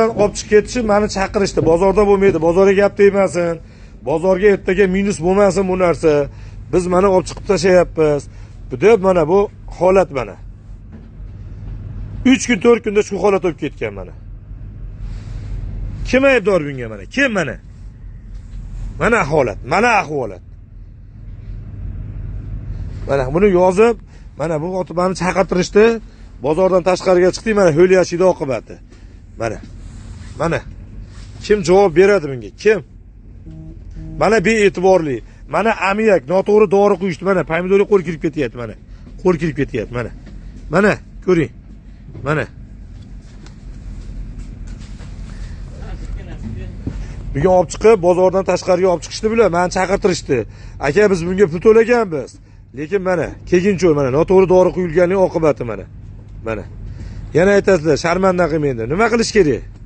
bozordan olib chiqib ketishib, meni chaqirishdi. Bozorda bo'lmaydi, bozorga gap tegmasin. Bozorga ertaga minus bo'lmasin bu narsa. Biz mana olib chiqib tashlayapmiz. Deb mana bu holat mana. 3 kun 4 kunda shu holat bo'lib ketgan mana. Kim aybdor bunga mana? Kim mana? Mana holat, mana ahvolat. Mana buni yozib, mana bu otibani chaqirtirishdi. Bozordan tashqariga chiqdik, mana ho'l yashida oqibati. Mana. Mana. Kim javob beradi bunga? Kim? Mana bee'tiborli. Mana amiyak, noto'g'ri dori quyishdi mana. Pomidorga qo'l kirib ketyapti mana. Qo'l kirib ketyapti mana. Mana, ko'ring. Mana. Bugun olib chiqib, bozordan tashqariga olib chiqishdi bular, meni chaqirtirishdi. Aka, biz bunga pul to'laganmiz. Lekin mana, kegincho'y mana, noto'g'ri dori quyilganining oqibati mana. Mana. Yana aytasizlar, sharmanda qilmaydi. Nima qilish kerak?